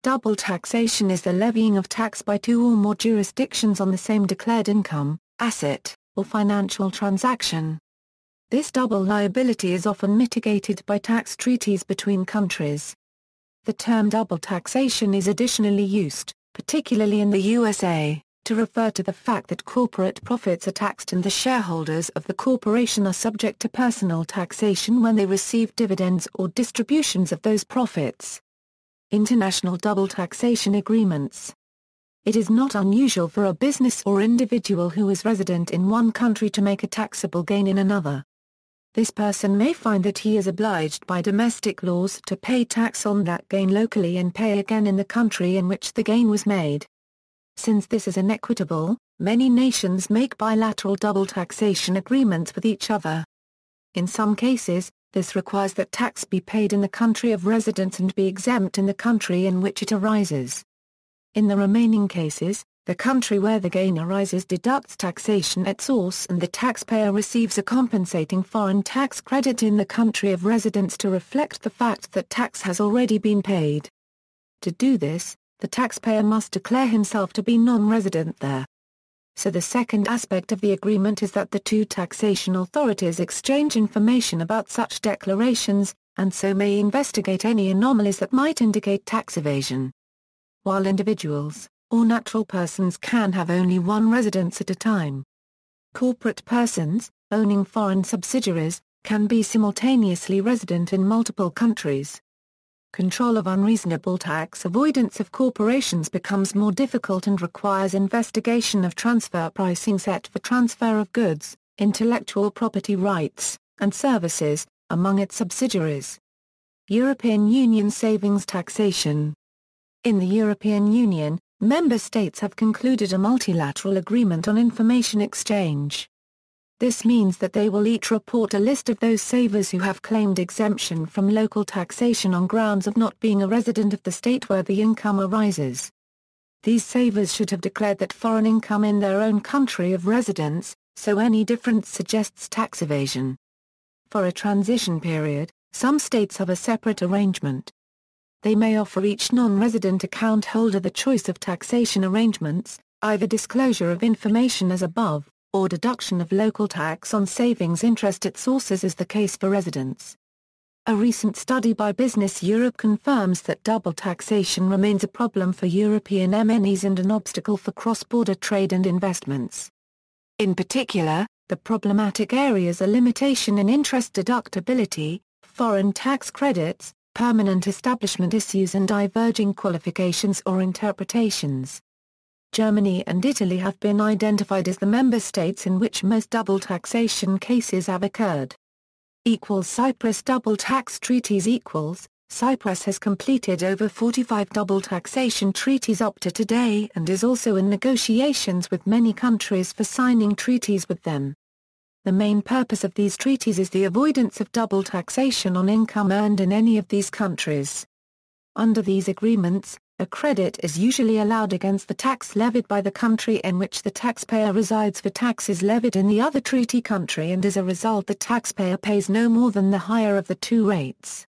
Double taxation is the levying of tax by two or more jurisdictions on the same declared income, asset, or financial transaction. This double liability is often mitigated by tax treaties between countries. The term double taxation is additionally used, particularly in the USA, to refer to the fact that corporate profits are taxed and the shareholders of the corporation are subject to personal taxation when they receive dividends or distributions of those profits. International double taxation agreements. It is not unusual for a business or individual who is resident in one country to make a taxable gain in another. This person may find that he is obliged by domestic laws to pay tax on that gain locally and pay again in the country in which the gain was made. Since this is inequitable, many nations make bilateral double taxation agreements with each other. In some cases, this requires that tax be paid in the country of residence and be exempt in the country in which it arises. In the remaining cases, the country where the gain arises deducts taxation at source and the taxpayer receives a compensating foreign tax credit in the country of residence to reflect the fact that tax has already been paid. To do this, the taxpayer must declare himself to be non-resident there. So the second aspect of the agreement is that the two taxation authorities exchange information about such declarations, and so may investigate any anomalies that might indicate tax evasion. While individuals, or natural persons can have only one residence at a time. Corporate persons, owning foreign subsidiaries, can be simultaneously resident in multiple countries. Control of unreasonable tax avoidance of corporations becomes more difficult and requires investigation of transfer pricing set for transfer of goods, intellectual property rights, and services, among its subsidiaries. European Union savings taxation. In the European Union, member states have concluded a multilateral agreement on information exchange. This means that they will each report a list of those savers who have claimed exemption from local taxation on grounds of not being a resident of the state where the income arises. These savers should have declared that foreign income in their own country of residence, so any difference suggests tax evasion. For a transition period, some states have a separate arrangement. They may offer each non-resident account holder the choice of taxation arrangements, either disclosure of information as above, or deduction of local tax on savings interest at sources is the case for residents. A recent study by Business Europe confirms that double taxation remains a problem for European MNEs and an obstacle for cross-border trade and investments. In particular, the problematic areas are limitation in interest deductibility, foreign tax credits, permanent establishment issues and diverging qualifications or interpretations. Germany and Italy have been identified as the member states in which most double taxation cases have occurred. Cyprus double tax treaties Cyprus has completed over 45 double taxation treaties up to today and is also in negotiations with many countries for signing treaties with them. The main purpose of these treaties is the avoidance of double taxation on income earned in any of these countries. Under these agreements, a credit is usually allowed against the tax levied by the country in which the taxpayer resides for taxes levied in the other treaty country, and as a result the taxpayer pays no more than the higher of the two rates.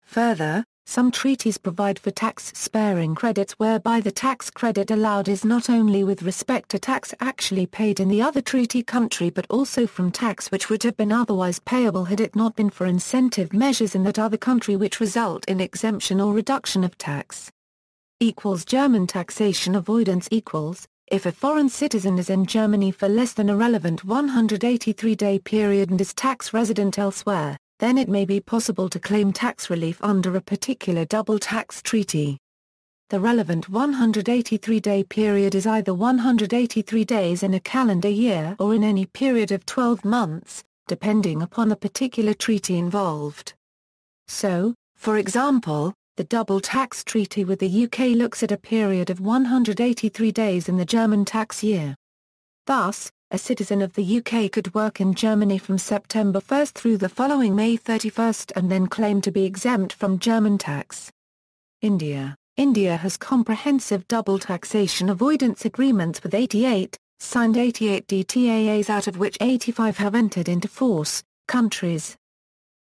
Further, some treaties provide for tax-sparing credits whereby the tax credit allowed is not only with respect to tax actually paid in the other treaty country but also from tax which would have been otherwise payable had it not been for incentive measures in that other country which result in exemption or reduction of tax. German taxation avoidance if a foreign citizen is in Germany for less than a relevant 183-day period and is tax resident elsewhere, then it may be possible to claim tax relief under a particular double tax treaty. The relevant 183-day period is either 183 days in a calendar year or in any period of 12 months, depending upon the particular treaty involved. So, for example, the double tax treaty with the UK looks at a period of 183 days in the German tax year. Thus, a citizen of the UK could work in Germany from September 1 through the following May 31 and then claim to be exempt from German tax. India has comprehensive double taxation avoidance agreements with 88, signed 88 DTAAs out of which 85 have entered into force, countries.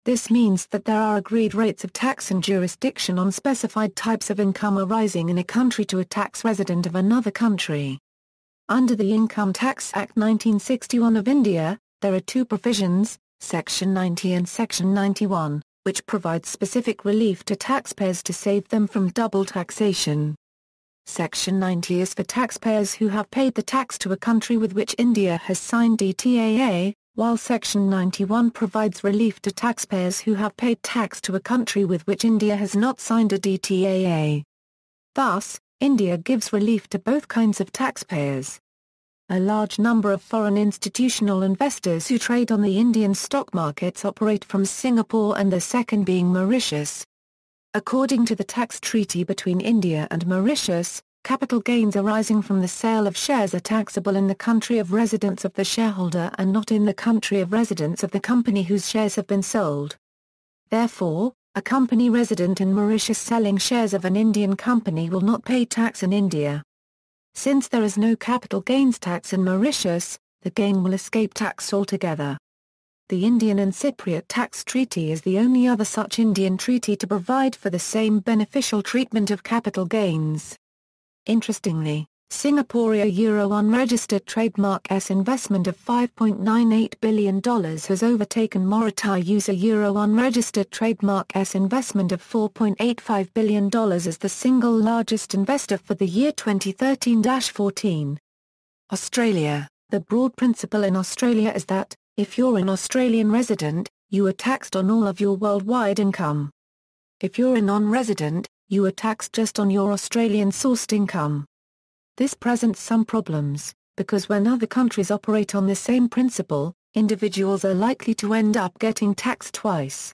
This means that there are agreed rates of tax and jurisdiction on specified types of income arising in a country to a tax resident of another country. Under the Income Tax Act 1961 of India, there are two provisions, Section 90 and Section 91, which provide specific relief to taxpayers to save them from double taxation. Section 90 is for taxpayers who have paid the tax to a country with which India has signed DTAA, while Section 91 provides relief to taxpayers who have paid tax to a country with which India has not signed a DTAA. Thus, India gives relief to both kinds of taxpayers. A large number of foreign institutional investors who trade on the Indian stock markets operate from Singapore, and the second being Mauritius. According to the tax treaty between India and Mauritius, capital gains arising from the sale of shares are taxable in the country of residence of the shareholder and not in the country of residence of the company whose shares have been sold. Therefore, a company resident in Mauritius selling shares of an Indian company will not pay tax in India. Since there is no capital gains tax in Mauritius, the gain will escape tax altogether. The Indian and Cypriot Tax Treaty is the only other such Indian treaty to provide for the same beneficial treatment of capital gains. Interestingly, Singaporean Euro unregistered trademark S investment of $5.98 billion has overtaken Mauritius Euro unregistered trademark S investment of $4.85 billion as the single largest investor for the year 2013-14. Australia. The broad principle in Australia is that, if you're an Australian resident, you are taxed on all of your worldwide income. If you're a non-resident, you are taxed just on your Australian-sourced income. This presents some problems, because when other countries operate on the same principle, individuals are likely to end up getting taxed twice.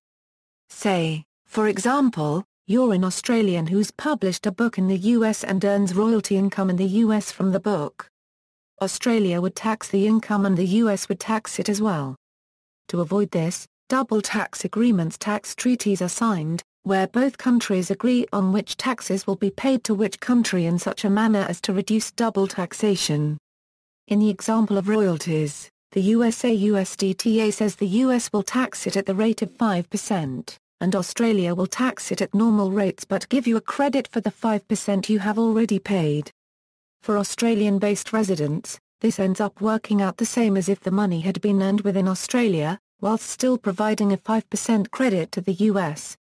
Say, for example, you're an Australian who's published a book in the US and earns royalty income in the US from the book. Australia would tax the income and the US would tax it as well. To avoid this, double tax agreements tax treaties are signed, where both countries agree on which taxes will be paid to which country in such a manner as to reduce double taxation. In the example of royalties, the USA-USDTA says the US will tax it at the rate of 5%, and Australia will tax it at normal rates but give you a credit for the 5% you have already paid. For Australian-based residents, this ends up working out the same as if the money had been earned within Australia, whilst still providing a 5% credit to the US.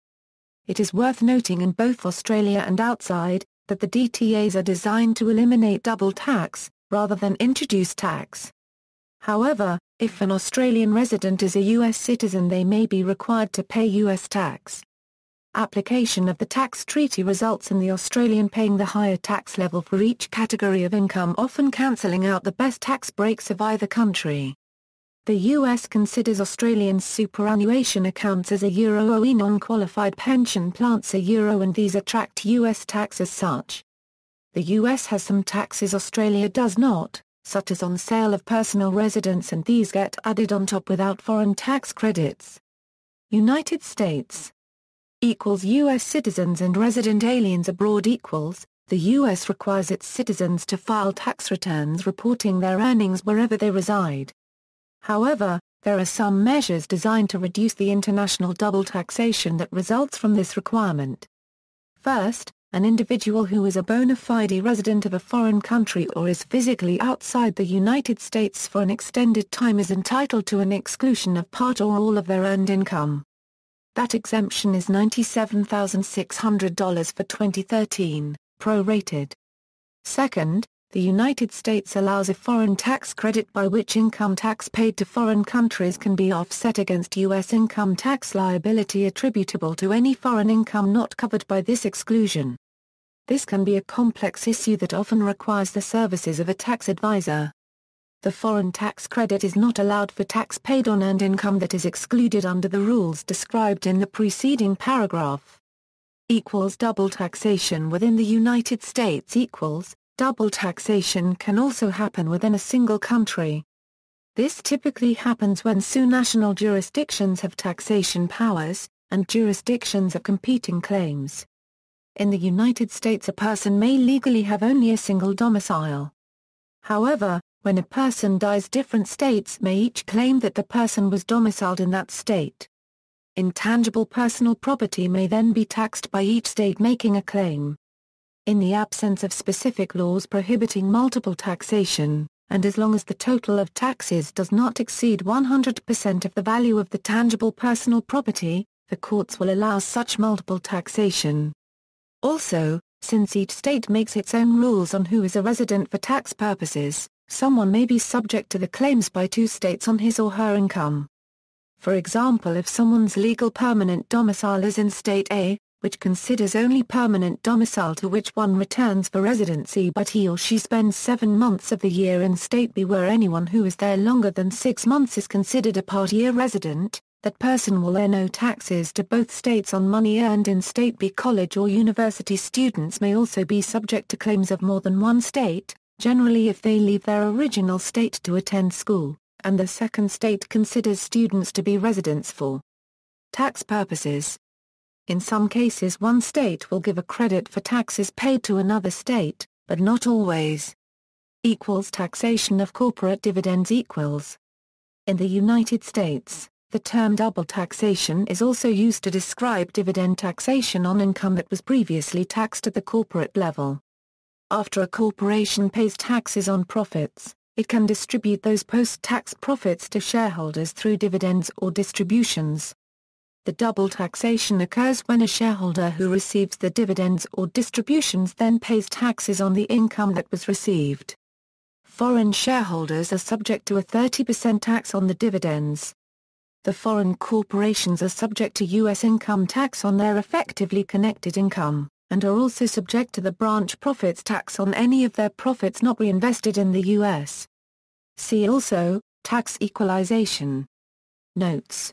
It is worth noting in both Australia and outside, that the DTAs are designed to eliminate double tax, rather than introduce tax. However, if an Australian resident is a US citizen, they may be required to pay US tax. Application of the tax treaty results in the Australian paying the higher tax level for each category of income, often cancelling out the best tax breaks of either country. The US considers Australian superannuation accounts as a Euro non-qualified pension plans a Euro, and these attract US tax as such. The US has some taxes Australia does not, such as on sale of personal residence, and these get added on top without foreign tax credits. United States equals US citizens and resident aliens abroad equals, the US requires its citizens to file tax returns reporting their earnings wherever they reside. However, there are some measures designed to reduce the international double taxation that results from this requirement. First, an individual who is a bona fide resident of a foreign country or is physically outside the United States for an extended time is entitled to an exclusion of part or all of their earned income. That exemption is $97,600 for 2013, prorated. Second, the United States allows a foreign tax credit by which income tax paid to foreign countries can be offset against U.S. income tax liability attributable to any foreign income not covered by this exclusion. This can be a complex issue that often requires the services of a tax advisor. The foreign tax credit is not allowed for tax paid on earned income that is excluded under the rules described in the preceding paragraph. Double taxation within the United States double taxation can also happen within a single country. This typically happens when two national jurisdictions have taxation powers, and jurisdictions have competing claims. In the United States, a person may legally have only a single domicile. However, when a person dies, different states may each claim that the person was domiciled in that state. Intangible personal property may then be taxed by each state making a claim. In the absence of specific laws prohibiting multiple taxation, and as long as the total of taxes does not exceed 100% of the value of the tangible personal property, the courts will allow such multiple taxation. Also, since each state makes its own rules on who is a resident for tax purposes, someone may be subject to the claims by two states on his or her income. For example, if someone's legal permanent domicile is in State A, which considers only permanent domicile to which one returns for residency, but he or she spends 7 months of the year in State B where anyone who is there longer than 6 months is considered a part-year resident, that person will owe taxes to both states on money earned in State B. College or university students may also be subject to claims of more than one state, generally if they leave their original state to attend school, and the second state considers students to be residents for tax purposes. In some cases one state will give a credit for taxes paid to another state, but not always. Taxation of corporate dividends equals. In the United States, the term double taxation is also used to describe dividend taxation on income that was previously taxed at the corporate level. After a corporation pays taxes on profits, it can distribute those post-tax profits to shareholders through dividends or distributions. The double taxation occurs when a shareholder who receives the dividends or distributions then pays taxes on the income that was received. Foreign shareholders are subject to a 30% tax on the dividends. The foreign corporations are subject to U.S. income tax on their effectively connected income, and are also subject to the branch profits tax on any of their profits not reinvested in the U.S. See also, tax equalization. Notes.